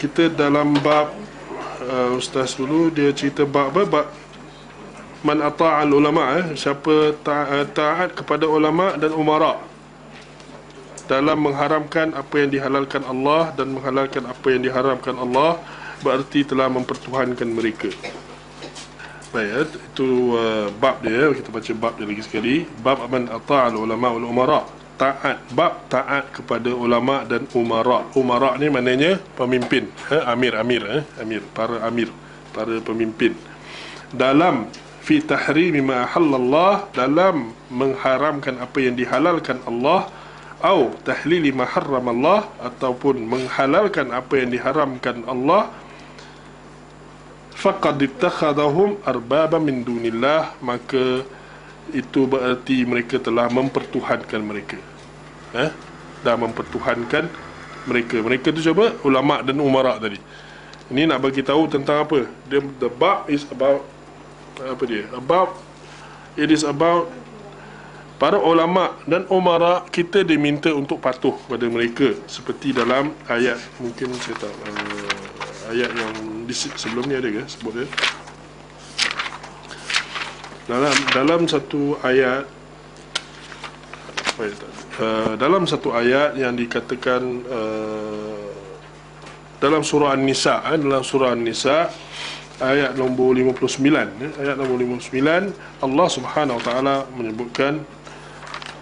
Kita dalam bab Ustaz dulu dia cerita bab apa? Bab man ata'al ulama, siapa taat kepada ulama dan umara dalam mengharamkan apa yang dihalalkan Allah dan menghalalkan apa yang diharamkan Allah, berarti telah mempertuhankan mereka. Baik, itu bab dia. Kita baca bab dia lagi sekali. Bab man ata'al ulama wal umara. Taat, bab taat kepada ulama dan umara. Umara ni maknanya pemimpin, amir, para pemimpin. Dalam fi tahrimi ma halallah, dalam mengharamkan apa yang dihalalkan Allah, atau tahlili ma harramallah, ataupun menghalalkan apa yang diharamkan Allah. Faqad ittakhadhahum arbaba min dunillah, maka itu berarti mereka telah mempertuhankan mereka. Dah mempertuhankan mereka. Mereka tu siapa? Ulama dan umara tadi. Ini nak bagi tahu tentang apa? The bab is about apa dia? It is about para ulama dan umara. Kita diminta untuk patuh pada mereka, seperti dalam ayat, mungkin saya tak ayat yang sebelum ni ada ke sebut dia? Dalam satu ayat, dalam satu ayat yang dikatakan dalam surah An-Nisa, dalam surah An-Nisa ayat nombor 59, ayat nombor 59, Allah Subhanahu wa taala menyebutkan,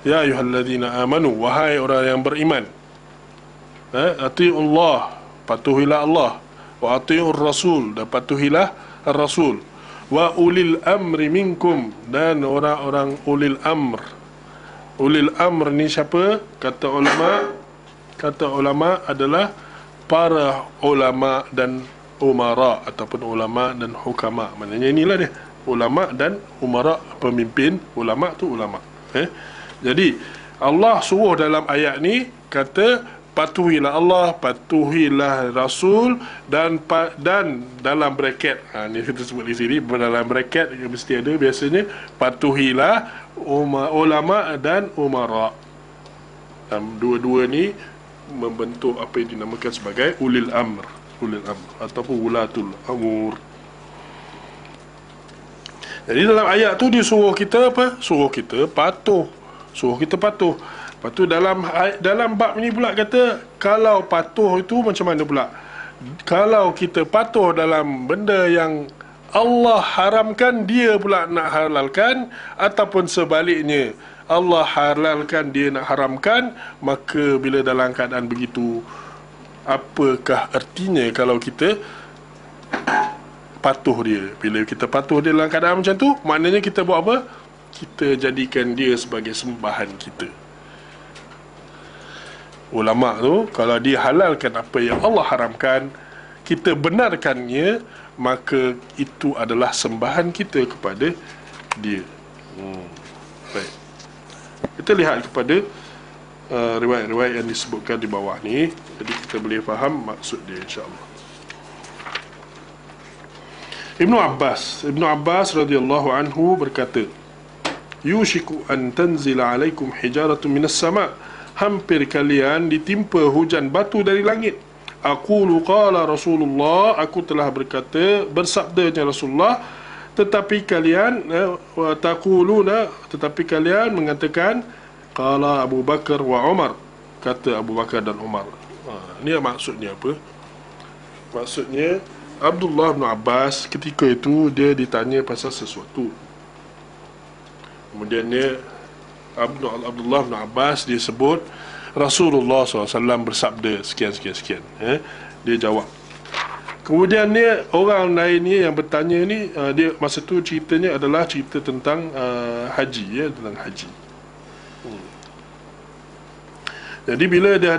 ya ayyuhalladzina amanu, wahai orang yang beriman, atiiullah, patuhilah Allah, wa atiiur rasul, dan patuhilah ar-rasul, wa ulil amri minkum, dan orang-orang ulil amr. Ulil amr ni siapa? Kata ulama adalah para ulama dan umara, ataupun ulama dan hukama. Maknanya inilah dia, ulama dan umara, pemimpin. Ulama tu ulama. Jadi Allah suruh dalam ayat ni, kata patuhilah Allah, patuhilah Rasul, dan dalam bracket, ni kita sebut di sini, dalam bracket mesti ada biasanya, patuhilah ulama dan umara. Dua-dua ni membentuk apa yang dinamakan sebagai ulil amr ataupun ulatul amur. Jadi dalam ayat tu dia suruh kita apa? Suruh kita patuh. Lepas tu dalam bab ni pula kata, kalau patuh itu macam mana pula? Kalau kita patuh dalam benda yang Allah haramkan, dia pula nak halalkan, ataupun sebaliknya, Allah halalkan, dia nak haramkan, maka bila dalam keadaan begitu, apakah artinya kalau kita patuh dia? Bila kita patuh dia dalam keadaan macam tu, maknanya kita buat apa? Kita jadikan dia sebagai sembahan kita. Ulama tu, kalau dia halalkan apa yang Allah haramkan, kita benarkannya, maka itu adalah sembahan kita kepada dia. Baik, kita lihat kepada riwayat-riwayat yang disebutkan di bawah ni, jadi kita boleh faham maksud dia, insya-Allah. Ibnu Abbas radhiyallahu anhu berkata, yushiku an tanzila alaikum hijaratun minas sama', hampir kalian ditimpa hujan batu dari langit. Aqulu qala Rasulullah, aku telah berkata, bersabdanya Rasulullah, tetapi kalian tetapi kalian mengatakan qala Abu Bakar wa Umar, kata Abu Bakar dan Umar. Ini maksudnya apa? Maksudnya Abdullah bin Abbas ketika itu dia ditanya pasal sesuatu. Kemudian Abdullah bin Abbas dia sebut Rasulullah SAW bersabda sekian. Dia jawab. Kemudian orang lain ni yang bertanya ni, dia masa tu ceritanya adalah cerita tentang haji, tentang haji. Jadi bila dia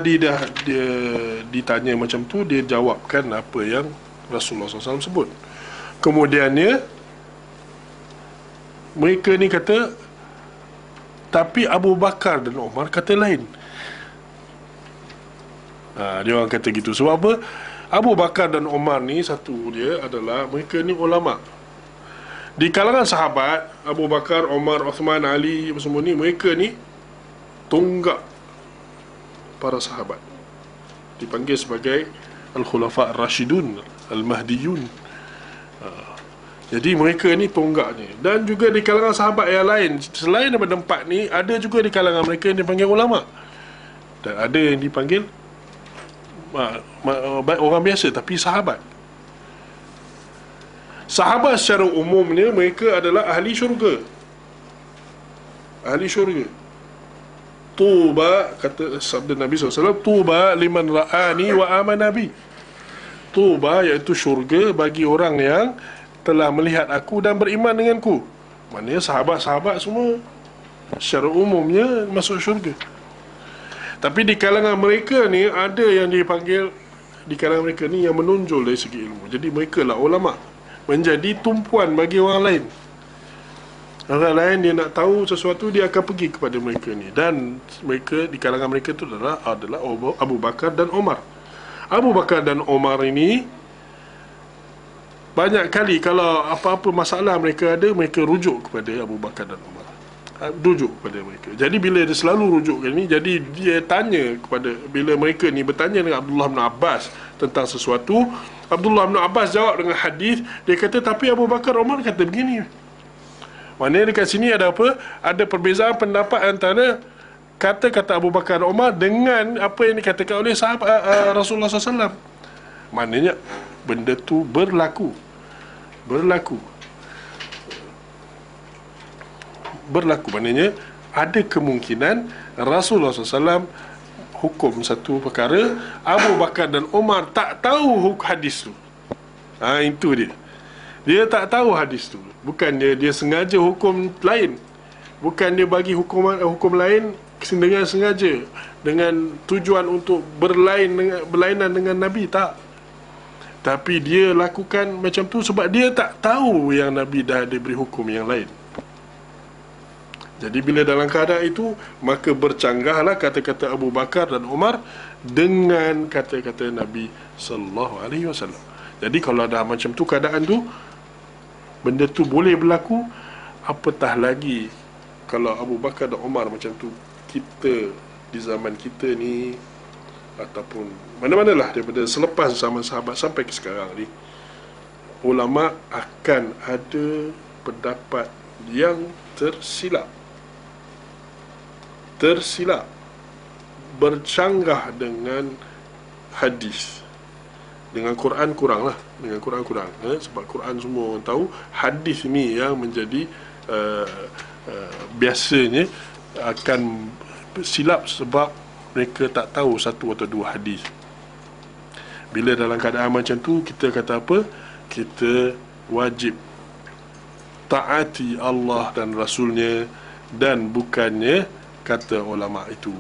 ditanya macam tu, dia jawabkan apa yang Rasulullah SAW sebut. Kemudiannya mereka ni kata, tapi Abu Bakar dan Umar kata lain. Dia orang kata gitu. Sebab apa? Abu Bakar dan Umar ni, satu dia adalah, mereka ni ulama. Di kalangan sahabat, Abu Bakar, Umar, Uthman, Ali, semua ni, mereka ni tonggak para sahabat. Dipanggil sebagai Al-Khulafa Ar-Rashidun Al-Mahdiyun. Jadi mereka ni tonggaknya. Dan juga di kalangan sahabat yang lain, selain daripada empat ni, ada juga di kalangan mereka yang dipanggil ulama, dan ada yang dipanggil orang biasa tapi sahabat. Sahabat secara umumnya mereka adalah ahli syurga. Ahli syurga. Tuba, kata sabda Nabi SAW, Tuba liman ra'ani wa amana bi. Tuba iaitu syurga bagi orang yang telah melihat aku dan beriman denganku. Maknanya sahabat-sahabat semua secara umumnya masuk syurga. Tapi di kalangan mereka ni ada yang dipanggil, di kalangan mereka ni yang menonjol dari segi ilmu. Jadi mereka lah ulama, menjadi tumpuan bagi orang lain. Orang lain dia nak tahu sesuatu, dia akan pergi kepada mereka ni. Dan mereka, di kalangan mereka tu adalah Abu Bakar dan Umar. Abu Bakar dan Umar ini banyak kali kalau apa-apa masalah mereka ada, mereka rujuk kepada Abu Bakar dan Umar. Rujuk kepada mereka. Jadi bila dia selalu rujuk ni, jadi dia tanya kepada, bila mereka ni bertanya dengan Abdullah bin Abbas tentang sesuatu, Abdullah bin Abbas jawab dengan hadis, dia kata tapi Abu Bakar Umar kata begini. Maknanya dekat sini ada apa? Ada perbezaan pendapat antara kata-kata Abu Bakar Umar dengan apa yang dikatakan oleh sahabat Rasulullah SAW. Maknanya benda tu berlaku maknanya ada kemungkinan Rasulullah SAW hukum satu perkara, Abu Bakar dan Umar tak tahu hadis tu. Itu dia tak tahu hadis tu. Bukan dia sengaja hukum lain, bukan dia bagi hukum lain dengan sengaja, dengan tujuan untuk berlainan dengan Nabi, tak. Tapi dia lakukan macam tu sebab dia tak tahu yang Nabi dah diberi hukum yang lain. Jadi bila dalam keadaan itu, maka bercanggahlah kata-kata Abu Bakar dan Umar dengan kata-kata Nabi sallallahu alaihi wasallam. Jadi kalau dah macam tu keadaan tu, benda tu boleh berlaku, apatah lagi kalau Abu Bakar dan Umar macam tu. Kita di zaman kita ni, ataupun mana-mana lah daripada selepas zaman sahabat sampai ke sekarang ni, ulama akan ada pendapat yang tersilap, bercanggah dengan hadis. Dengan Quran kurang lah, sebab Quran semua orang tahu, hadis ni yang menjadi biasanya akan silap sebab mereka tak tahu satu atau dua hadis. Bila dalam keadaan macam tu, kita kata apa? Kita wajib taati Allah dan Rasulnya, dan bukannya kata ulama itu.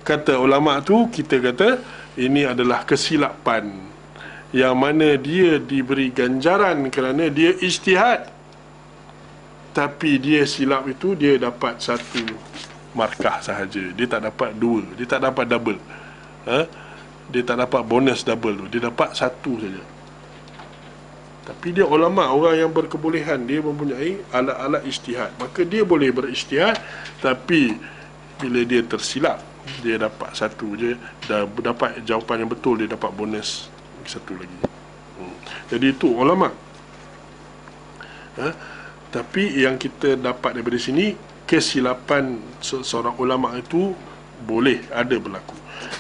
Kata ulama tu, kita kata ini adalah kesilapan, yang mana dia diberi ganjaran kerana dia ijtihad, tapi dia silap itu, dia dapat satu markah sahaja, dia tak dapat dua, dia tak dapat double, dia tak dapat bonus double tu, dia dapat satu saja. Tapi dia ulama, orang yang berkebolehan, dia mempunyai alat-alat ijtihad, maka dia boleh berijtihad, tapi bila dia tersilap, dia dapat satu je, dah dapat jawapan yang betul, dia dapat bonus satu lagi. Jadi itu ulama. Tapi yang kita dapat daripada sini, kesilapan seorang ulama itu boleh ada berlaku.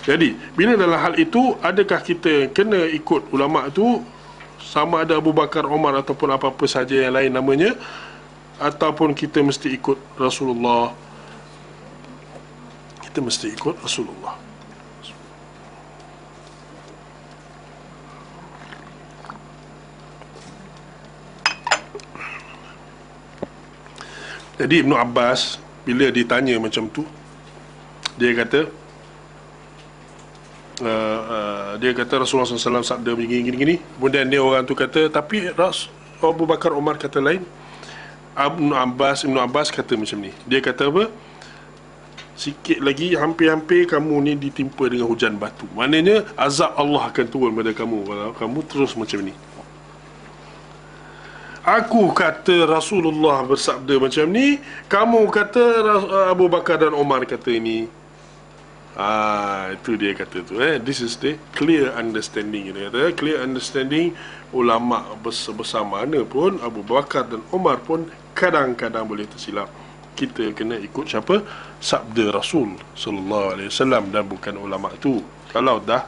Jadi bila dalam hal itu, adakah kita kena ikut ulama itu, sama ada Abu Bakar, Umar ataupun apa-apa saja yang lain namanya, ataupun kita mesti ikut Rasulullah? Kita mesti ikut Rasulullah. Jadi Ibn Abbas bila ditanya macam tu, dia kata Rasulullah SAW sabda begini. Kemudian dia orang tu kata, tapi Abu Bakar, Umar kata lain. Ibn Abbas kata macam ni. Dia kata apa? Sikit lagi hampir-hampir kamu ni ditimpa dengan hujan batu. Maknanya azab Allah akan turun pada kamu kalau kamu terus macam ni. Aku kata Rasulullah bersabda macam ni, kamu kata Abu Bakar dan Umar kata ini. Itu dia kata tu. This is the clear understanding. Dia kata clear understanding. Ulama besar mana pun, Abu Bakar dan Umar pun kadang-kadang boleh tersilap. Kita kena ikut siapa? Sabda Rasul sallallahu alaihi wasallam, dan bukan ulama tu. Kalau dah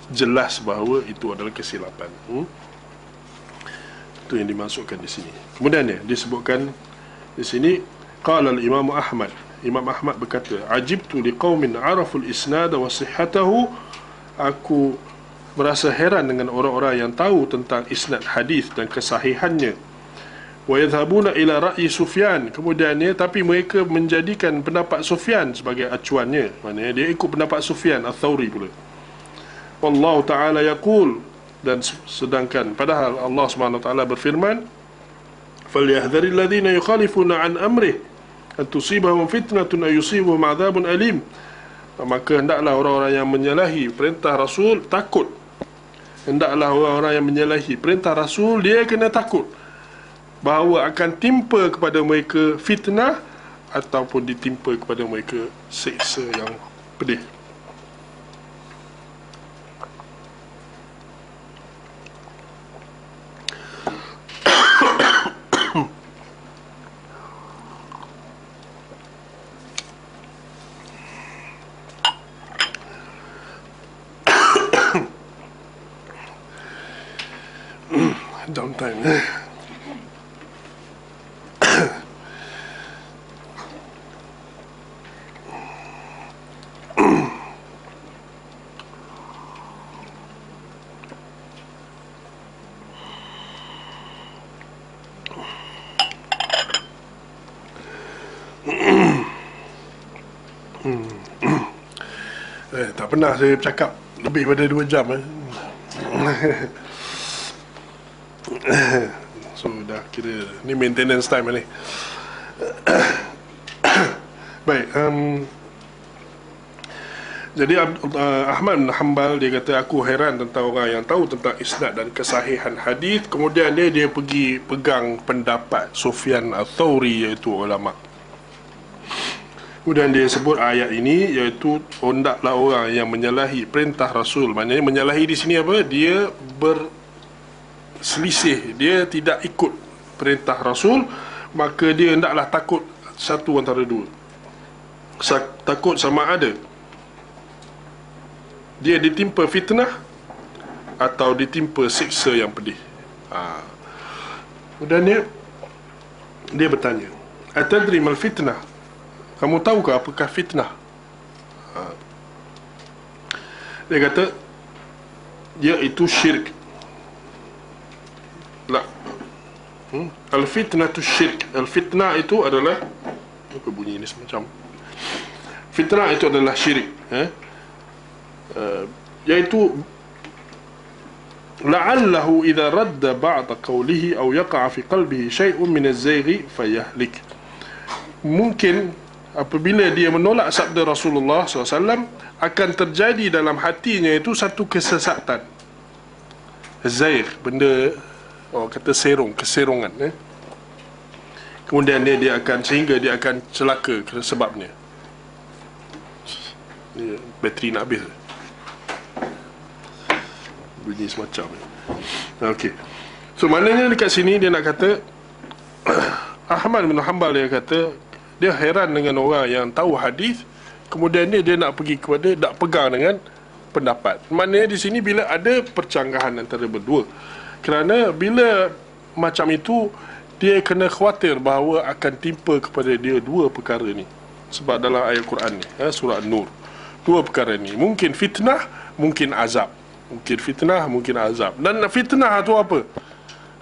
jelas bahawa itu adalah kesilapan. Itu yang dimasukkan di sini. Kemudian disebutkan di sini, qala al-Imam Ahmad. Imam Ahmad berkata, ajibtu liqaumin araful isnad wa sihhatahu. Aku merasa heran dengan orang-orang yang tahu tentang isnad hadis dan kesahihannya. Wa yadhhabuna ila ra'yi Sufyan. Kemudiannya, tapi mereka menjadikan pendapat Sufyan sebagai acuannya. Maknanya dia ikut pendapat Sufyan Ats-Tsauri pula. Wallahu ta'ala yaqul, dan sedangkan padahal Allah Subhanahu wa taala berfirman, falyahdharil ladzina yukhalifuna an amrih an tusibahum fitnatun aw yusibahum adzabun alim. Maka hendaklah orang-orang yang menyalahi perintah Rasul takut. Hendaklah orang-orang yang menyalahi perintah Rasul, dia kena takut bahawa akan timpa kepada mereka fitnah ataupun ditimpa kepada mereka siksa yang pedih. Downtime. Tak pernah saya bercakap lebih pada 2 jam. So dah kira ni maintenance time ni. Baik, jadi Ahmad bin Hanbal dia kata, aku heran tentang orang yang tahu tentang isnad dan kesahihan hadis, kemudian dia pergi pegang pendapat Sufyan Ats-Tsauri, iaitu ulama. Kemudian dia sebut ayat ini, iaitu hendaklah orang yang menyalahi perintah Rasul. Maknanya menyalahi di sini apa? Dia berselisih, dia tidak ikut perintah Rasul, maka dia hendaklah takut satu antara dua. Takut sama ada dia ditimpa fitnah atau ditimpa siksa yang pedih. Kemudian dia bertanya, atadri mal fitnah? Kamu tahukah apakah fitnah? Dia kata, iaitu syirik. Al-fitnah tu syirik. Al-fitnah itu adalah, apa bunyi ini semacam, fitnah itu adalah syirik, iaitu la'allahu idza radda ba'da qawlihi aw yaqa'a fi qalbihi syai'un min az-zayghi fayahlik. Mungkin apabila dia menolak sabda Rasulullah SAW, akan terjadi dalam hatinya itu satu kesesatan. Zair, benda kata keserongan. Kemudian dia akan, sehingga dia akan celaka sebabnya. Bateri nak habis. Bunyi semacam ni. Okey. So maknanya dekat sini dia nak kata, Ahmad bin Hanbal dia kata, dia heran dengan orang yang tahu hadis, kemudian dia nak pergi kepada, nak pegang dengan pendapat. Maknanya di sini bila ada percanggahan antara berdua, kerana bila macam itu, dia kena khawatir bahawa akan timpa kepada dia dua perkara ni. Sebab dalam ayat Quran ni, surah An-Nur, dua perkara ni, mungkin fitnah, mungkin azab. Mungkin fitnah, mungkin azab. Dan fitnah itu apa?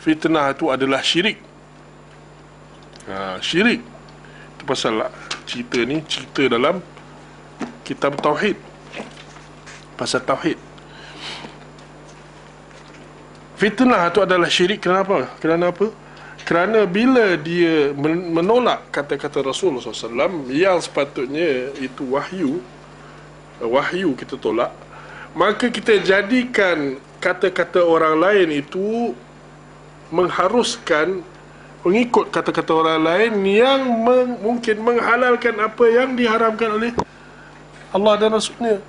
Fitnah itu adalah syirik. Syirik itu pasal cerita ni, cerita dalam kitab Tauhid, pasal Tauhid. Fitnah itu adalah syirik. Kenapa? Kerana apa? Kerana bila dia menolak kata-kata Rasulullah SAW yang sepatutnya itu wahyu kita tolak, maka kita jadikan kata-kata orang lain itu mengharuskan mengikut kata-kata orang lain yang mungkin menghalalkan apa yang diharamkan oleh Allah dan Rasulnya.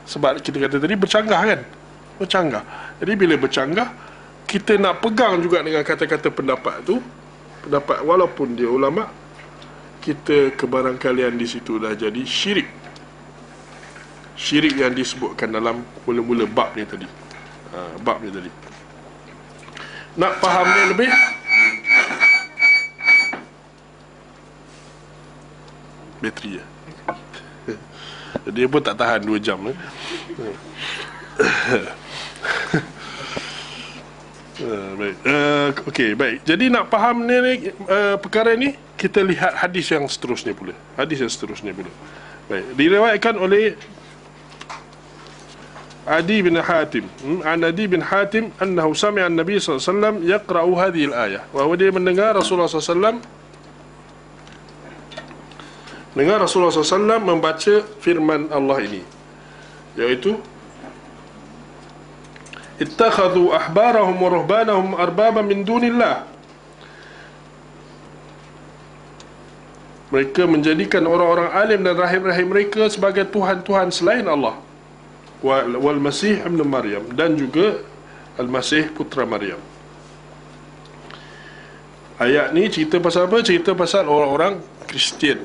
Sebab kita kata tadi bercanggah kan, bercanggah. Jadi bila bercanggah, kita nak pegang juga dengan kata-kata pendapat tu, pendapat walaupun dia ulama, kita kebarangkalian di situ dah jadi syirik. Syirik yang disebutkan dalam mula-mula bab ni tadi. Bab ni tadi. Nak faham ni lebih, bateri ya. Dia pun tak tahan 2 jam baik. Okey, baik. Jadi nak faham ni perkara ni, kita lihat hadis yang seterusnya pula. Hadis yang seterusnya pula. Baik, diriwayatkan oleh Adi bin Hatim. An Adi bin Hatim annahu sami'a an-nabi sallallahu alaihi wasallam yaqra'u hadhihi al-ayah. Bahawa dia mendengar Rasulullah sallallahu alaihi wasallam Rasulullah SAW membaca firman Allah ini, iaitu ittakhadhu ahbarahum wa ruhbanahum arbaba min dunillah. Mereka menjadikan orang-orang alim dan rahib-rahib mereka sebagai tuhan-tuhan selain Allah. Wal Masih ibn Maryam, dan juga Al-Masih putra Maryam. Ayat ni cerita pasal apa? Cerita pasal orang-orang Kristian.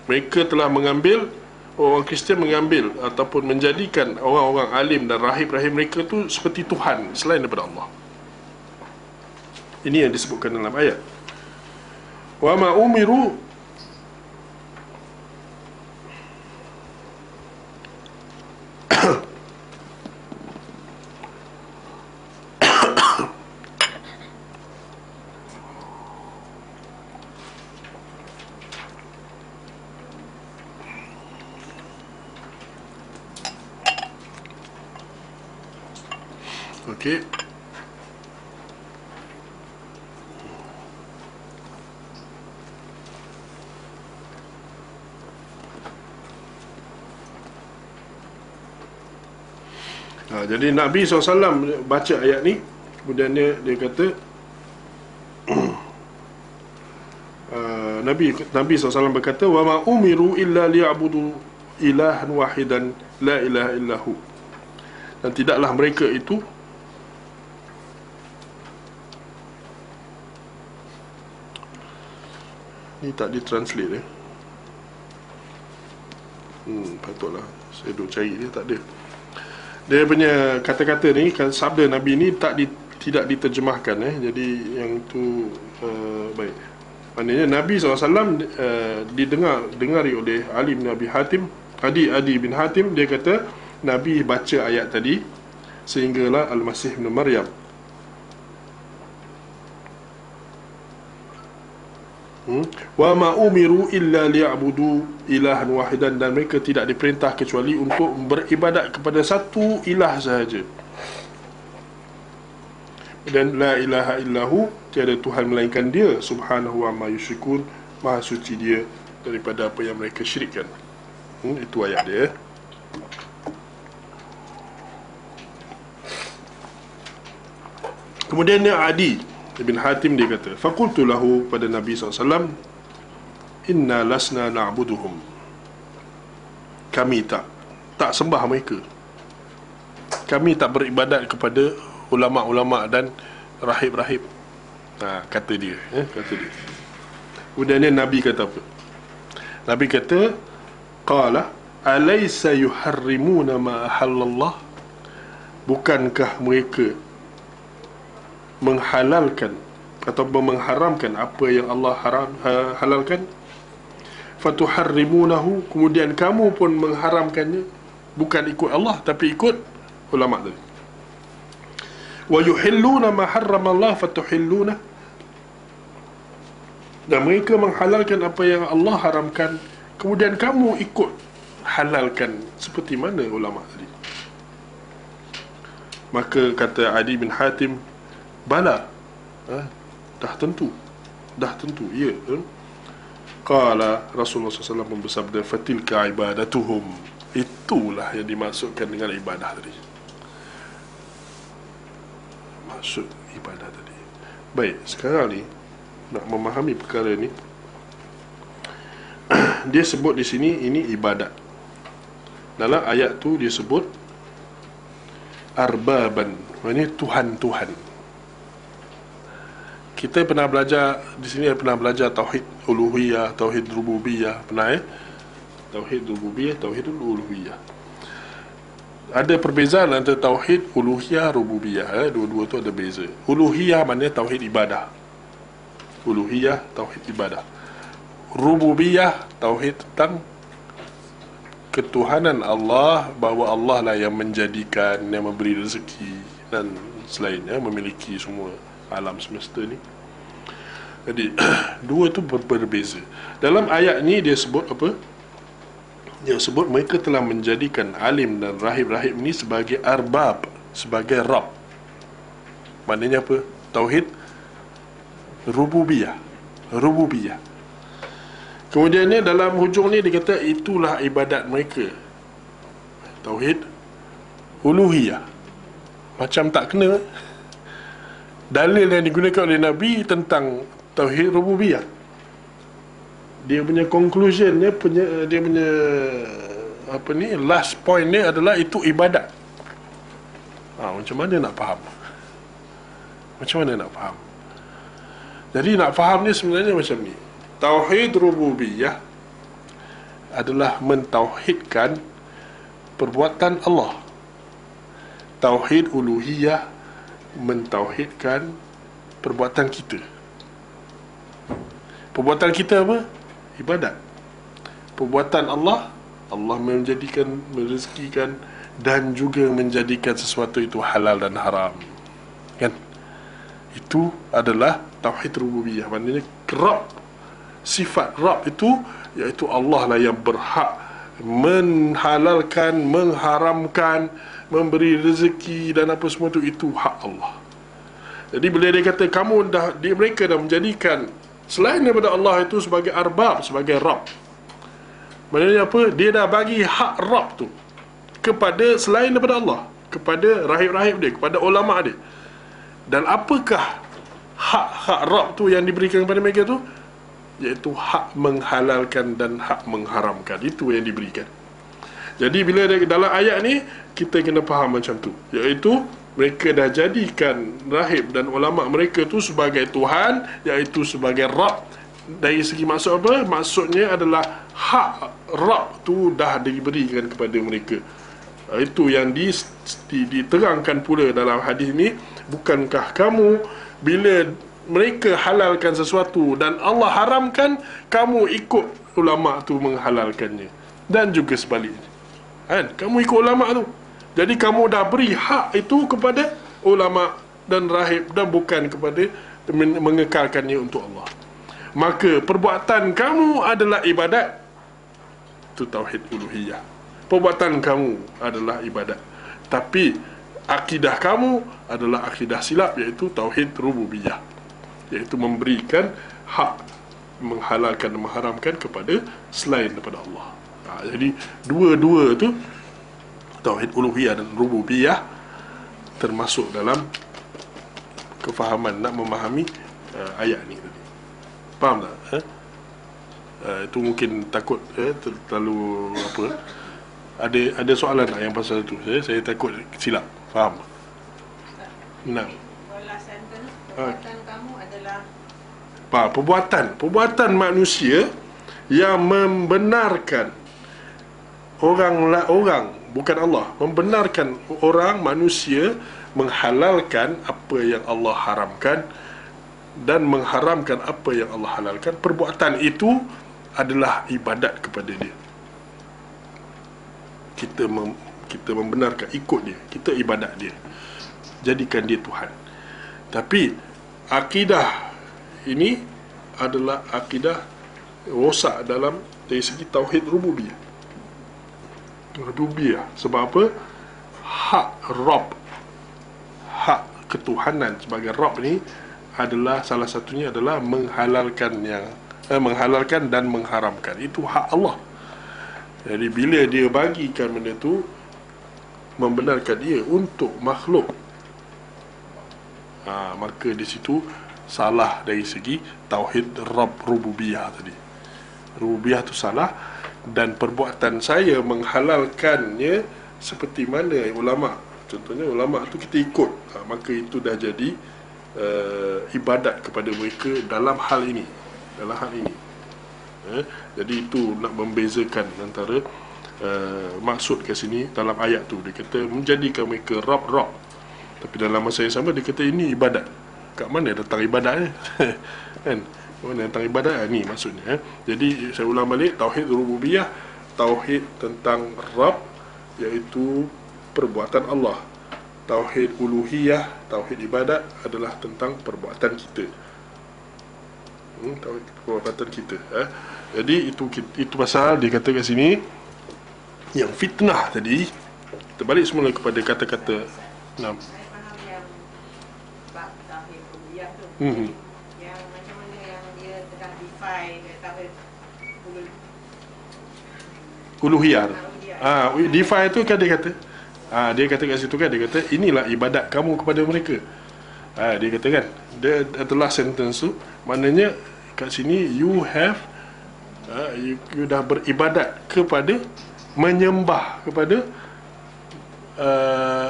Mereka telah mengambil, orang Kristian mengambil ataupun menjadikan orang-orang alim dan rahib-rahib mereka tu seperti Tuhan selain daripada Allah. Ini yang disebutkan dalam ayat. Wa ma umiru Okey. Jadi Nabi SAW baca ayat ni, kemudian dia kata Nabi SAW berkata, wa ma umiru illa liya'budu ilahan wahidan la ilaha illahu. Dan tidaklah mereka itu ni tak ditranslate patutlah saya duk cari dia, tak ada. Dia punya kata-kata ni, sabda Nabi ni tidak diterjemahkan jadi yang tu baik. Maknanya Nabi SAW didengari oleh Ali bin Abi Hatim, Adi bin Hatim. Dia kata Nabi baca ayat tadi sehinggalah Al-Masih bin Maryam. Wa ma umiru illa liya'budu ilahan wahidan, dan mereka tidak diperintah kecuali untuk beribadat kepada satu ilah sahaja. Dan la ilaha illahu, tiada Tuhan melainkan dia, subhanahu wa ma yusyrikun, maha suci dia daripada apa yang mereka syirikkan. Itu ayat dia. Kemudian Adi Ibn Hatim dia kata, faqultu lahu, pada Nabi SAW, inna lasna na'buduhum, kami tak sembah mereka, kami tak beribadat kepada ulama'-ulama' dan rahib-rahib. Kata dia. Kemudian Nabi kata apa? Nabi kata, qala alaysa yuharrimuna ma ahallallah, bukankah mereka menghalalkan atau mengharamkan apa yang Allah halalkan? Fatuharrimunahu, kemudian kamu pun mengharamkannya, bukan ikut Allah tapi ikut ulama tadi. Wa yuhilluna ma harrama Allah fatuhilluna, dan mereka menghalalkan apa yang Allah haramkan, kemudian kamu ikut halalkan seperti mana ulama tadi. Maka kata Adi bin Hatim, bala, dah tentu, ya. Qala Rasulullah SAW bersabda, fatilka ibadatuhum, itulah yang dimaksudkan dengan ibadah tadi. Maksud ibadah tadi. Baik, sekarang ni nak memahami perkara ni, dia sebut di sini ini ibadat. Dalam ayat tu dia sebut arbaban, ini Tuhan-Tuhan. Kita pernah belajar di sini, pernah belajar tauhid uluhiyah, tauhid rububiyah, pernah tauhid rububiyah, tauhid uluhiyah. Ada perbezaan antara tauhid uluhiyah, rububiyah. Dua-dua tu ada beza. Uluhiyah maknanya tauhid ibadah. Uluhiyah tauhid ibadah. Rububiyah tauhid tentang ketuhanan Allah, bahawa Allah lah yang menjadikan, yang memberi rezeki dan selainnya, memiliki semua alam semesta ni. Jadi dua tu berbeza. Dalam ayat ni dia sebut apa? Dia sebut mereka telah menjadikan alim dan rahib-rahib ni sebagai arbab, sebagai Rabb. Maknanya apa? Tauhid rububiyah. Rububiyah. Kemudian ni dalam hujung ni dia kata itulah ibadat mereka. Tauhid uluhiyah. Macam tak kena. Dalil yang digunakan oleh Nabi tentang tauhid rububiyah, dia punya conclusion, dia punya apa ni, last point ni adalah itu ibadat. Macam mana nak faham? Macam mana nak faham? Jadi nak faham ni sebenarnya macam ni. Tauhid rububiyah adalah mentauhidkan perbuatan Allah. Tauhid uluhiyah mentauhidkan perbuatan kita. Perbuatan kita apa? Ibadat. Perbuatan Allah, Allah menjadikan, merezekikan dan juga menjadikan sesuatu itu halal dan haram. Kan? Itu adalah tauhid rububiyah. Maknanya Rabb, sifat Rabb itu iaitu Allah lah yang berhak menghalalkan, mengharamkan, memberi rezeki dan apa semua itu hak Allah. Jadi bila dia kata kamu dah, mereka dah menjadikan selain daripada Allah itu sebagai arbab, sebagai Rabb, maknanya apa? Dia dah bagi hak Rabb tu kepada selain daripada Allah, kepada rahib-rahib dia, kepada ulama dia. Dan apakah hak-hak Rabb tu yang diberikan kepada mereka tu? Iaitu hak menghalalkan dan hak mengharamkan. Itu yang diberikan. Jadi bila dalam ayat ni kita kena faham macam tu, iaitu mereka dah jadikan rahib dan ulama mereka tu sebagai Tuhan, iaitu sebagai Rabb. Dari segi maksud apa? Maksudnya adalah hak Rabb tu dah diberikan kepada mereka. Itu yang diterangkan pula dalam hadis ni. Bukankah kamu bila mereka halalkan sesuatu dan Allah haramkan, kamu ikut ulama tu menghalalkannya, dan juga sebaliknya, kan? Kamu ikut ulama tu, jadi kamu dah beri hak itu kepada ulama dan rahib, dan bukan kepada mengekalkannya untuk Allah. Maka perbuatan kamu adalah ibadat. Itu tauhid uluhiyah. Perbuatan kamu adalah ibadat, tapi akidah kamu adalah akidah silap, iaitu tauhid rububiyah, iaitu memberikan hak menghalalkan dan mengharamkan kepada selain daripada Allah. Jadi dua-dua tu, tauhid uluhiyah dan rububiyah, termasuk dalam kefahaman nak memahami ayat ni tadi. Faham tak? Itu mungkin takut terlalu apa, ada soalan tak yang pasal tu? Saya takut silap faham. Nah, perbuatan kamu adalah perbuatan manusia yang membenarkan orang bukan Allah, membenarkan orang manusia menghalalkan apa yang Allah haramkan dan mengharamkan apa yang Allah halalkan. Perbuatan itu adalah ibadat kepada dia. Kita membenarkan, ikut dia, kita ibadat dia, jadikan dia Tuhan. Tapi akidah ini adalah akidah rosak dalam dari segi tauhid rububiyah. Sebab apa? Hak Rabb, hak ketuhanan sebagai Rabb ni adalah salah satunya adalah menghalalkan dan mengharamkan. Itu hak Allah. Jadi bila dia bagikan benda tu, membenarkan dia untuk makhluk, maka di situ salah dari segi tauhid Rabb rububiyah tadi. rububiyah tu salah, dan perbuatan saya menghalalkannya seperti mana ulama. Contohnya ulama tu kita ikut, maka itu dah jadi ibadat kepada mereka dalam hal ini. Jadi itu nak membezakan antara maksud ke sini dalam ayat tu. Dia kata menjadikan mereka Rabb, tapi dalam masa yang sama dia kata ini ibadat. Kat mana datang ibadat ni? Kan? Mana datang ibadat ni maksudnya. Jadi saya ulang balik, tauhid rububiyah, tauhid tentang Rabb, iaitu perbuatan Allah. Tauhid uluhiyah, tauhid ibadat adalah tentang perbuatan kita. Tauhid perbuatan kita. Jadi itu pasal dia kata kat sini yang fitnah tadi. Kita balik semula kepada kata-kata 6. Saya faham yang bab tauhid rububiyah tu. Yang macam mana yang dia telah define tauhid uluhiyah. Define tu kan dia kata. Dia kata kat situ kan, dia kata inilah ibadat kamu kepada mereka. Dia kata kan, dia adalah sentence tu, maknanya kat sini you have you dah beribadat kepada, menyembah kepada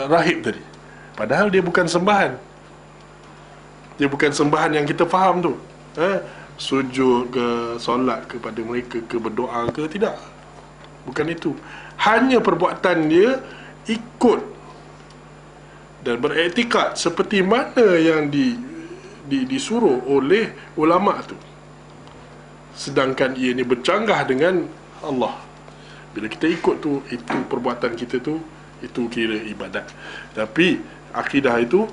rahib tadi. Padahal dia bukan sembahan. Dia bukan sembahan yang kita faham tu. Sujud ke, solat kepada mereka ke, berdoa ke, tidak. Bukan itu. Hanya perbuatan dia ikut dan beriktikad seperti mana yang disuruh oleh ulama tu. Sedangkan ia ni bercanggah dengan Allah. Bila kita ikut tu, itu perbuatan kita tu, itu kira ibadat. Tapi akidah itu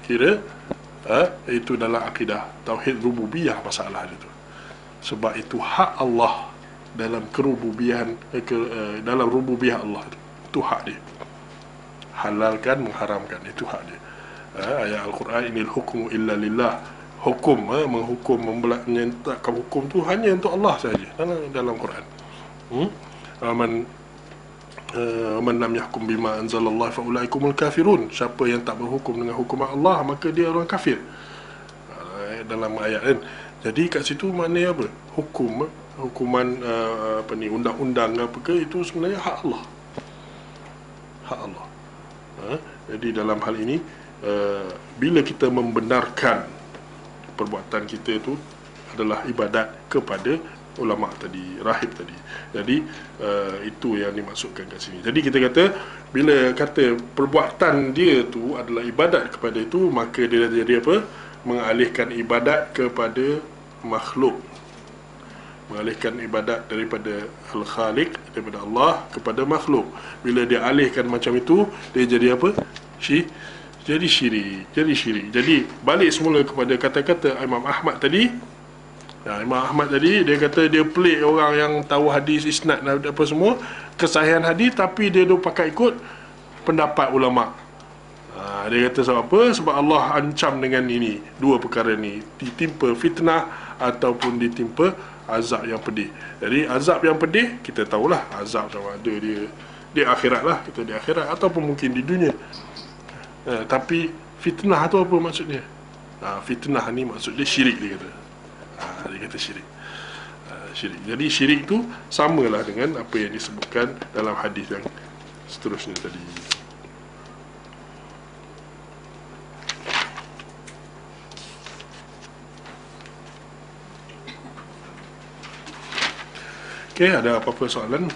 kira itu dalam akidah tauhid rububiyah masalah dia tu. Sebab itu hak Allah dalam kerububiahan, dalam rububiyah Allah tu. Itu hak dia. Halalkan, mengharamkan, itu hak dia. Ayat Al-Quran, inil hukmu illa lillah. Hukum, menghukum, menyentakkan hukum tu hanya untuk Allah sahaja dalam Quran. Man lam yahkum bima anzalallah fa ulaikumul kafirun. Siapa yang tak berhukum dengan hukuman Allah, maka dia orang kafir. Dalam ayat kan. Jadi kat situ maknanya apa? Hukuman undang-undang apa ke, itu sebenarnya hak Allah. Hak Allah. Jadi dalam hal ini, bila kita membenarkan perbuatan kita itu adalah ibadat kepada ulama tadi, rahib tadi. Jadi itu yang dimaksudkan kat sini. Jadi kita kata, bila kata perbuatan dia tu adalah ibadat kepada itu, maka dia jadi apa? Mengalihkan ibadat kepada makhluk. Mengalihkan ibadat daripada Al-Khaliq, daripada Allah kepada makhluk. Bila dia alihkan macam itu, dia jadi apa? Jadi syirik. Jadi balik semula kepada kata-kata Imam Ahmad tadi. Imam Ahmad tadi dia kata dia pelik orang yang tahu hadis isnad dan apa semua, kesahihan hadis, tapi dia pakai ikut pendapat ulama. Dia kata sebab apa? Sebab Allah ancam dengan ini, dua perkara ni, ditimpa fitnah ataupun ditimpa azab yang pedih. Jadi azab yang pedih kita tahulah, azab sama ada dia di akhirat lah, kita di akhirat ataupun mungkin di dunia. Tapi fitnah tu apa maksudnya? Fitnah ni maksud dia syirik, dia kata. Dia kata syirik. Syirik. Jadi syirik tu samalah dengan apa yang disebutkan dalam hadis yang seterusnya tadi. Okey, ada apa-apa soalan?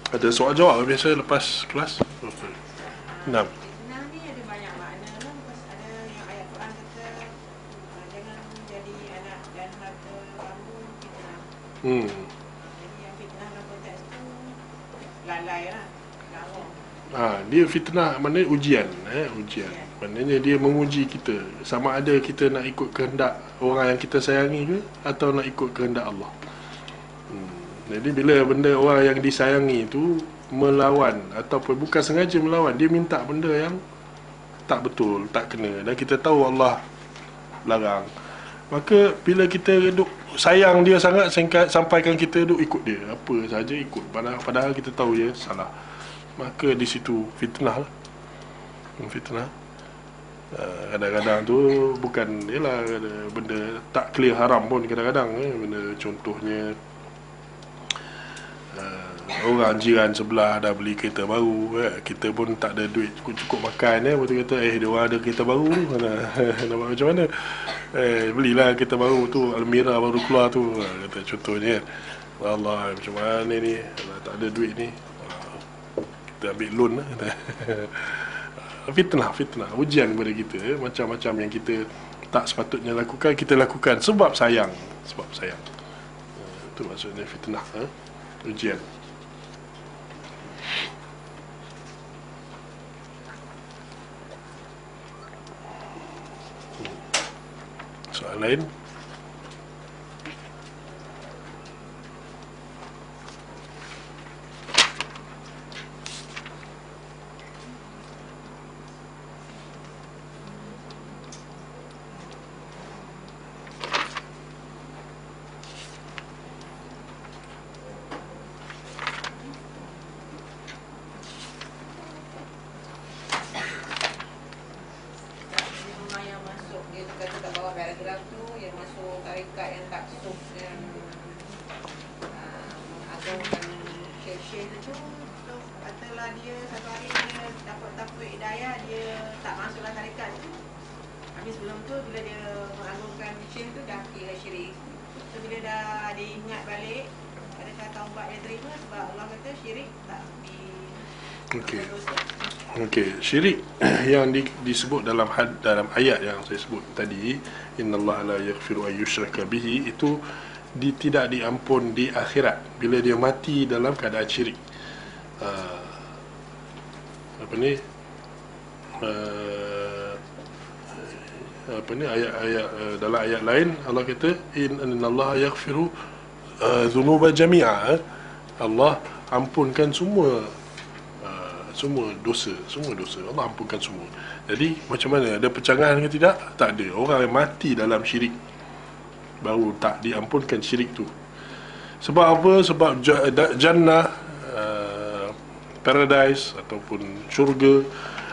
Ada soal jawab biasa lepas kelas? Okay. 6. fitnah ni ada banyak makna lah. Ada yang ayat Quran kata jangan jadi anak dan harta kamu fitnah. Jadi yang fitnah dalam konteks tu lalai lah, lawa. Dia fitnah maknanya ujian, ujian. Maknanya dia menguji kita, sama ada kita nak ikut kehendak orang yang kita sayangi ke atau nak ikut kehendak Allah. Jadi bila benda orang yang disayangi itu melawan ataupun bukan sengaja melawan, dia minta benda yang tak betul, tak kena, dan kita tahu Allah larang, Maka bila kita duk sayang dia sangat sampaikan kita duk ikut dia, apa saja ikut, padahal kita tahu dia salah. Maka di situ fitnah lah. Fitnah. Kadang-kadang tu bukan ialah benda tak clear haram pun, kadang-kadang benda contohnya orang jiran sebelah dah beli kereta baru, kita pun tak ada duit cukup makan, lepas tu kata dia orang ada kereta baru, nak buat macam mana, belilah kereta baru tu, Almira baru keluar tu, kata contohnya. Allah, macam mana ni, tak ada duit ni, kita ambil loan lah. Fitnah, ujian kepada kita, macam-macam yang kita tak sepatutnya lakukan, kita lakukan sebab sayang. Itu maksudnya fitnah, ujian. Soalan lain? Syirik yang disebut dalam ayat yang saya sebut tadi, innallaha la yaghfiru an yushraka bihi, itu tidak diampun di akhirat bila dia mati dalam keadaan syirik. Ayat-ayat dalam ayat lain Allah kata innallaha yaghfiru dzunuba jami'a, Allah ampunkan semua dosa Allah ampunkan semua. Jadi macam mana, ada pecahangan ke tidak? Tak ada. Orang yang mati dalam syirik baru tak diampunkan syirik tu. Sebab apa? Sebab jannah, paradise ataupun syurga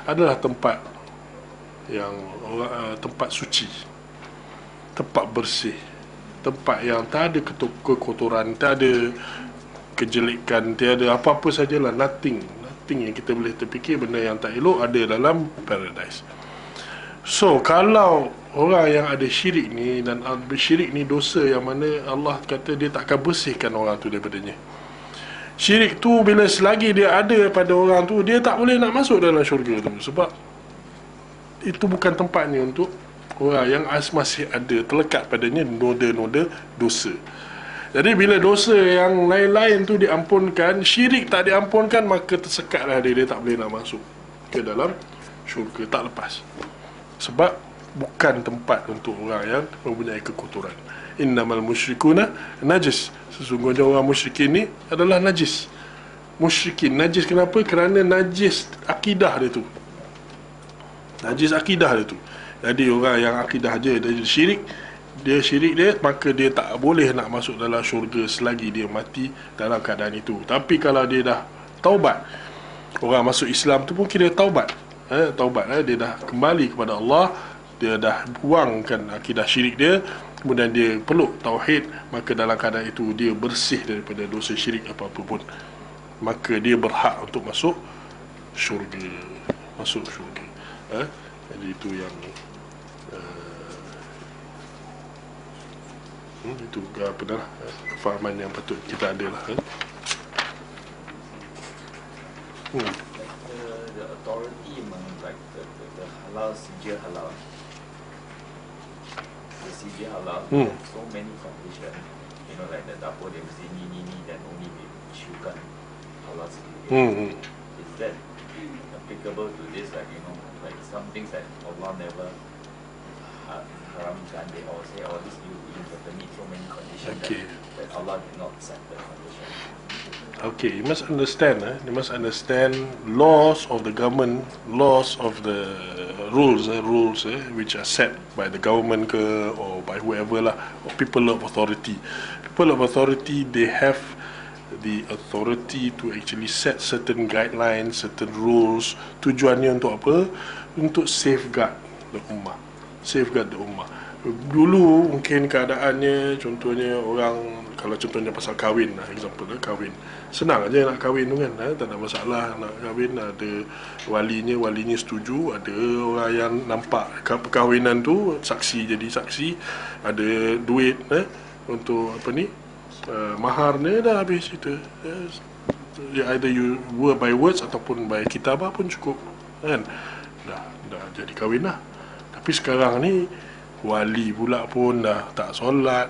adalah tempat yang tempat suci, tempat bersih, tempat yang tak ada kekotoran, tak ada kejelekan, tiada apa-apa sajalah, nothing yang kita boleh terfikir benda yang tak elok ada dalam paradise. So kalau orang yang ada syirik ni, dan syirik ni dosa yang mana Allah kata dia takkan bersihkan orang tu daripadanya. Syirik tu bila selagi dia ada pada orang tu, dia tak boleh nak masuk dalam syurga tu, sebab itu bukan tempatnya untuk orang yang masih ada terlekat padanya noda-noda dosa. Jadi bila dosa yang lain-lain tu diampunkan, syirik tak diampunkan, maka tersekatlah dia tak boleh nak masuk ke dalam syurga, tak lepas. Sebab bukan tempat untuk orang yang mempunyai kekotoran. Innamal musyrikuna najis, sesungguhnya orang musyrikin ni adalah najis. Musyrikin najis kenapa? Kerana najis akidah dia tu. Najis akidah dia tu. Jadi orang yang akidah dia syirik, maka dia tak boleh nak masuk dalam syurga selagi dia mati dalam keadaan itu. Tapi kalau dia dah taubat, orang masuk Islam tu pun kira taubat. Dia dah kembali kepada Allah, dia dah buangkan akidah syirik dia, kemudian dia peluk tauhid, maka dalam keadaan itu dia bersih daripada dosa syirik apa-apa pun, maka dia berhak untuk masuk syurga. Jadi itu yang itu kefahaman yang patut kita ada lah. The authority among like the halal, sijil halal, the sijil halal, so many conditions, like the dapur dia mesti ni dan only diissuekan halal sijil. Is that applicable to this, like some things that Allah never diharamkan, they all say, oh, this you have to meet so many conditions Okay. that Allah did not set the condition. Okay, you must understand. You must understand laws of the government, laws of the rules, which are set by the government or by whoever lah, or people of authority. People of authority, they have the authority to actually set certain guidelines, certain rules. Tujuannya untuk apa? Untuk safeguard the ummah. Safeguard the ummah. Dulu mungkin keadaannya, contohnya orang, kalau contohnya pasal kahwin lah, example kahwin, senang aja nak kahwin tu kan, tak ada masalah nak kahwin, ada walinya setuju, ada orang yang nampak perkahwinan tu, saksi jadi saksi, ada duit untuk apa ni, maharnya dah habis itu. Either you word by words ataupun by kitabah pun cukup kan, dah jadi kahwin lah. Tapi sekarang ni wali pula pun dah tak solat,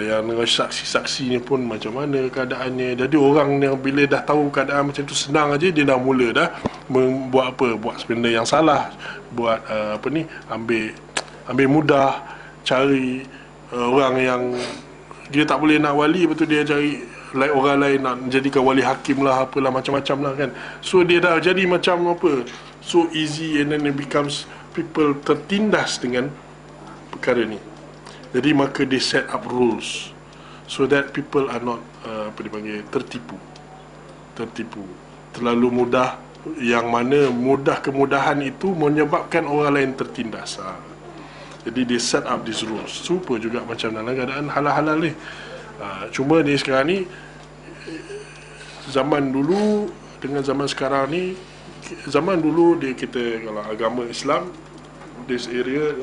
yang saksi-saksi ni pun macam mana keadaannya. Jadi orang yang bila dah tahu keadaan macam tu, senang aja dia dah mula dah buat apa, buat benda yang salah, buat apa ni, ambil mudah, cari orang yang dia tak boleh nak wali, betul dia cari orang lain nak jadikan wali hakim lah, apalah macam-macam lah kan. So dia dah jadi macam apa, so easy, and then it becomes people tertindas dengan perkara ni. Jadi maka they set up rules so that people are not apa dipanggil, tertipu, terlalu mudah, yang mana kemudahan itu menyebabkan orang lain tertindas. Jadi they set up these rules. Super juga macam dalam keadaan halal-halal ni. Cuma ni sekarang ni, zaman dulu dengan zaman sekarang ni, zaman dulu kita kalau agama Islam, this area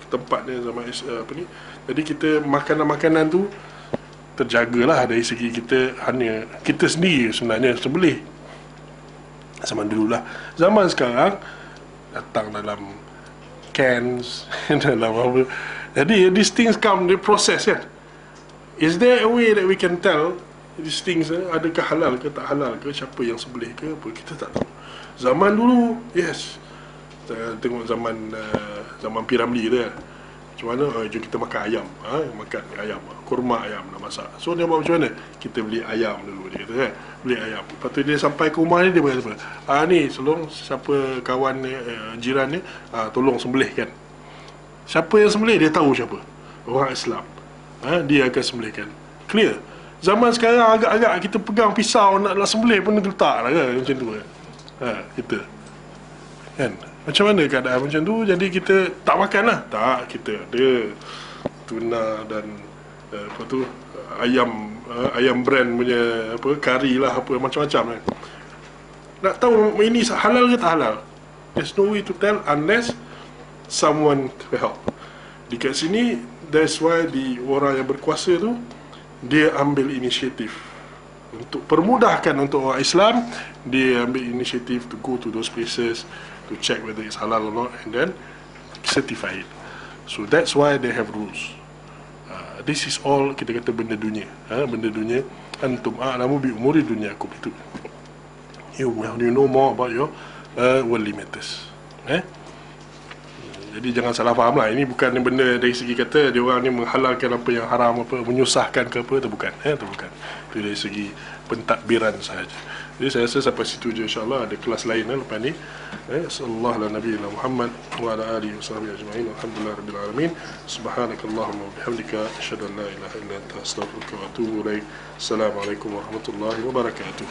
tempatnya zaman apa ni, jadi kita makanan-makanan tu terjagalah dari segi kita, hanya kita sendiri sebenarnya sembelih zaman dulu lah. Zaman sekarang datang dalam cans dalam apa, jadi these things come, they process kan. Is there a way that we can tell these things, adakah halal ke tak halal ke, siapa yang sembelih ke apa, kita tak tahu. Zaman dulu, yes, tengok zaman Piramli tu kan, macam mana, jom kita makan ayam, makan ayam, kurma ayam nak masak. So dia buat macam mana, kita beli ayam dulu, dia kata kan, beli ayam. Lepas tu dia sampai ke rumah ni, dia berkata apa, ni tolong siapa kawan ni, jiran ni, tolong sembelihkan. Siapa yang sembelih, dia tahu siapa, orang Islam, dia akan sembelihkan. Clear. Zaman sekarang agak-agak kita pegang pisau nak sembelih pun letak lah kan, macam tu kan. Kita kan, macam mana keadaan macam tu. Jadi kita tak makan lah, tak, kita ada tuna dan apa tu, ayam brand punya apa, kari lah, apa macam-macam kan. Nak tahu ini halal ke tak halal, there's no way to tell unless someone help. Dekat sini, that's why orang yang berkuasa tu, dia ambil inisiatif untuk permudahkan untuk orang Islam. Dia ambil inisiatif to go to those places to check whether it's halal or not, and then certify it. So that's why they have rules. This is all kita kata benda dunia, benda dunia. Antum a'lamu bi umuri dunyakum, itu you know more about your worldly matters. Jadi jangan salah faham lah, ini bukan benda dari segi kata dia orang ni menghalalkan apa yang haram, apa menyusahkan ke apa, itu bukan, itu bukan. Itu dari segi pentadbiran sahaja. Jadi saya rasa sampai situ je, insyaAllah ada kelas lain lepas ni. Sallallahu ala nabiyina Muhammad wa ala alihi wa sahbihi ajma'in. Alhamdulillah rabbil alamin. Subhanakallahumma wa bihamdika asyhadu an la ilaha illa anta astaghfiruka wa atubu ilaik. Assalamualaikum warahmatullahi wabarakatuh.